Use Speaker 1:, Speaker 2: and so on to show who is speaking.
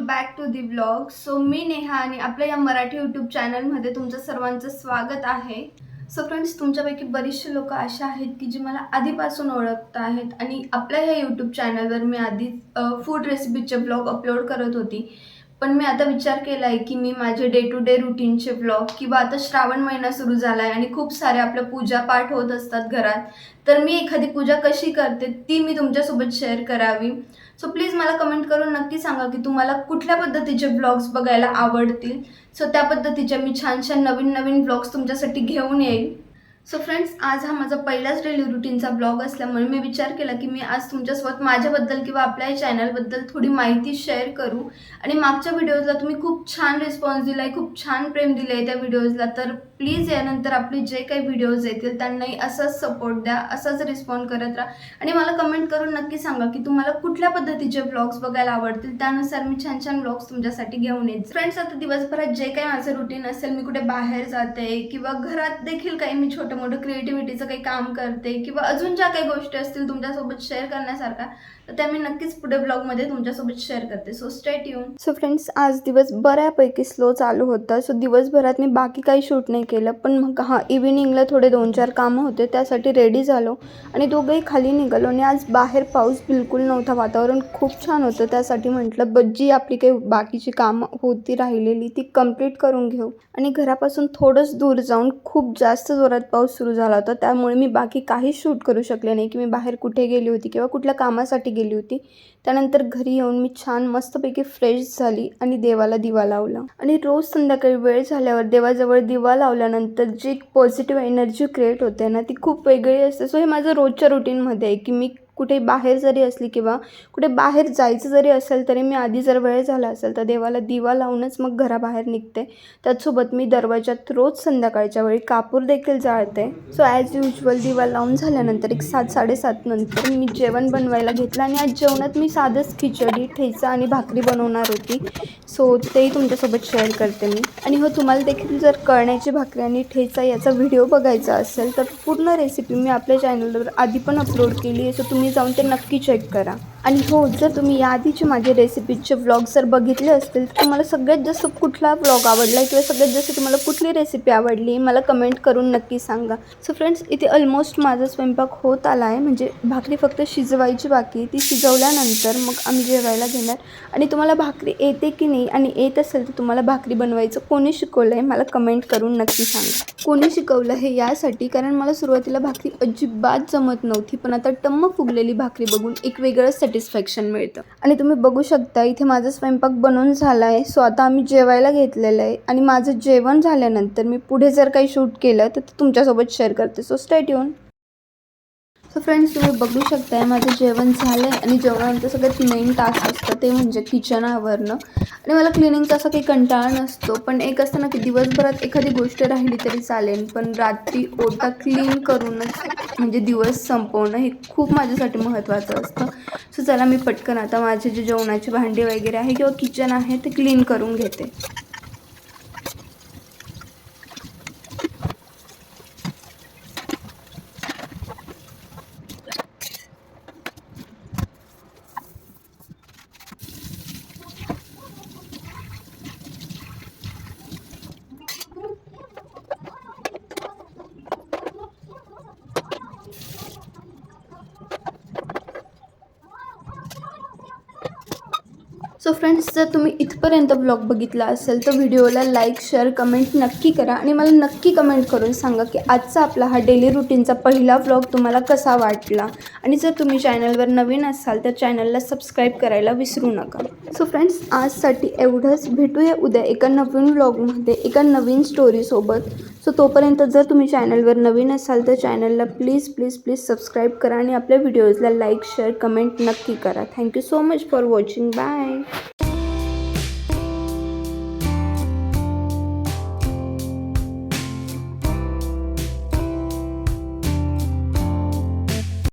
Speaker 1: Back to the blog. So मी नेहा आणि आपल्या या मराठी यूट्यूब चॅनलमध्ये तुमचं सर्वांचं स्वागत आहे. सो फ्रेंड्स, तुमच्यापैकी बरेचसे लोक असे आहेत की जे मला आधीपासून ओळखत आहेत आणि आपल्या ह्या यूट्यूब चॅनलवर मी आधी फूड रेसिपीचे ब्लॉग अपलोड करत होती. पण मी आता विचार केला आहे की मी माझे डे टू डे रुटीनचे ब्लॉग किंवा आता श्रावण महिना सुरू झाला आहे आणि खूप सारे आपल्या पूजापाठ होत असतात घरात, तर मी एखादी पूजा कशी करते ती मी तुमच्यासोबत शेअर करावी. सो प्लीज मला कमेंट करून नक्की सांगा की तुम्हाला कुठल्या पद्धतीचे ब्लॉग्स बघायला आवडतील. सो त्या पद्धतीचे मी छान छान नवीन नवीन ब्लॉग्स तुमच्यासाठी घेऊन येईल. सो फ्रेंड्स, आज हा माझा पहिलाच डेली रुटीनचा ब्लॉग असल्यामुळे मी विचार केला की मी आज तुमच्यासोबत माझ्याबद्दल किंवा आपल्या चॅनलबद्दल थोडी माहिती शेअर करू. आणि मागच्या व्हिडिओजला तुम्ही खूप छान रिस्पॉन्स दिला आहे, खूप छान प्रेम दिलं आहे त्या व्हिडिओजला. तर प्लीज यानंतर आपले जे काही व्हिडिओज येतील त्यांनाही असाच सपोर्ट द्या, असाच रिस्पॉन्ड करत राहा आणि मला कमेंट करून नक्की सांगा की तुम्हाला कुठल्या पद्धतीचे ब्लॉग्स बघायला आवडतील. त्यानुसार मी छान छान ब्लॉग्स तुमच्यासाठी घेऊन येईल. फ्रेंड्स, आता दिवसभरात जे काही माझं रुटीन असेल, मी कुठे बाहेर जाते किंवा घरात देखील काही मी छोटं मोठं क्रिएटिव्हिटीचं काही काम करते किंवा अजून ज्या काही गोष्टी असतील तुमच्यासोबत शेअर करण्यासारख्या, तर त्या मी नक्कीच पुढे ब्लॉगमध्ये तुमच्यासोबत शेअर करते. So stay tune. So friends, आज दिवस बऱ्यापैकी स्लो चालू होता. सो दिवसभरात मी बाकी काही शूट नाही केलं, पण मग इव्हिनिंगला थोडे 2-4 कामं होते, त्यासाठी रेडी झालो आणि दोघंही खाली निघालो. आणि आज बाहेर पाऊस बिलकुल नव्हता, वातावरण खूप छान होतं. त्यासाठी म्हटलं जी आपली काही बाकीची कामं होती राहिलेली ती कंप्लीट करून घेऊ. आणि घरापासून थोडंच दूर जाऊन खूप जास्त जोरात पाऊस सुरू झाला होता, त्यामुळे मी बाकी काहीच शूट करू शकले नाही की मी बाहेर कुठे गेली होती किंवा कुठल्या कामासाठी गेली होती. त्यानंतर घरी येऊन मी छान मस्तपैकी फ्रेश झाली आणि देवाला दिवा लावला. आणि रोज संध्याकाळी वेळ झाल्यावर देवाजवळ दिवा लावल्यानंतर जी पॉझिटिव्ह एनर्जी क्रिएट होते ना, ती खूप वेगळी असते. सो हे माझं रोजच्या रुटीनमध्ये आहे की मी कुठे बाहेर जरी असली किंवा कुठे बाहेर जायचं जरी असेल तरी मी आधी जर वेळ झाला असेल तर देवाला दिवा लावूनच मग घराबाहेर निघते. त्याचसोबत मी दरवाजात रोज संध्याकाळच्या वेळी कापूर देखील जाळते. सो ॲज युजल दिवा लावून झाल्यानंतर एक 7-7:30 नंतर मी जेवण बनवायला घेतलं. आणि आज जेवणात मी साधंच खिचडी, ठेचा आणि भाकरी बनवणार होती. सो तेही तुमच्यासोबत शेअर करते मी. आणि हो, तुम्हाला देखील जर कळण्याची भाकरी आणि ठेचा याचा व्हिडिओ बघायचा असेल तर पूर्ण रेसिपी मी आपल्या चॅनलवर आधी पण अपलोड केली आहे. सो तुम्ही जाऊन ते नक्की चेक करा. आणि हो, जर तुम्ही याआधीचे माझे रेसिपीचे व्लॉग जर बघितले असतील तर तुम्हाला सगळ्यात जास्त कुठला व्लॉग आवडला किंवा सगळ्यात जास्त तुम्हाला कुठली रेसिपी आवडली मला कमेंट करून नक्की सांगा. सो फ्रेंड्स, इथे ऑलमोस्ट माझा स्वयंपाक होत आला आहे, म्हणजे भाकरी फक्त शिजवायची बाकी. ती शिजवल्यानंतर मग आम्ही जेवायला घेणार. आणि तुम्हाला भाकरी येते की नाही आणि येत असेल तर तुम्हाला भाकरी बनवायचं कोणी शिकवलं आहे मला कमेंट करून नक्की सांगा. कोणी शिकवलं हे यासाठी कारण मला सुरुवातीला भाकरी अजिबात जमत नव्हती, पण आता टम्म फुगलेली भाकरी बघून एक वेगळंच सॅटिस्फॅक्शन मिळतं. आणि तुम्ही बघू शकता इथे माझा स्वयंपाक बनवून झाला आहे. सो आता आम्ही जेवायला घेतलेलं आहे आणि माझं जेवण झाल्यानंतर मी पुढे जर काही शूट केलं तर तुमच्यासोबत शेअर करते. So stay tune. So friends, तुम्ही बघू शकताय माझं जेवण झालं आहे आणि जेवणानंतर सगळ्यात मेन टास्क असतं ते म्हणजे किचन आवरणं. आणि मला क्लिनिंगचा असा काही कंटाळा नसतो, पण एक असतं ना की दिवसभरात एखादी गोष्ट राहिली तरी चालेल, पण रात्री ओटा क्लीन करूनच म्हणजे दिवस संपवणं हे खूप माझ्यासाठी महत्त्वाचं असतं. सो चला, मी पटकन आता माझे जे जेवणाची भांडी वगैरे आहे किंवा किचन आहे ते क्लीन करून घेते. सो फ्रेंड्स, जर तुम्ही इथपर्यंत ब्लॉग बघितला असेल तर व्हिडिओला लाईक, शेअर, कमेंट नक्की करा. आणि मला नक्की कमेंट करून सांगा की आजचा आपला हा डेली रुटीनचा पहिला ब्लॉग तुम्हाला कसा वाटला. आणि जर तुम्ही चॅनलवर नवीन असाल तर चॅनलला सबस्क्राईब करायला विसरू नका. सो फ्रेंड्स, आजसाठी एवढंच. भेटूया उद्या एका नवीन व्लॉगमध्ये एका नवीन स्टोरीसोबत. सो तोपर्यंत जर तुम्ही चॅनलवर नवीन असाल तर चॅनलला प्लीज प्लीज प्लीज सबस्क्राईब करा आणि आपल्या व्हिडिओजला लाईक, शेअर, कमेंट नक्की करा. Thank you so much for watching. Bye.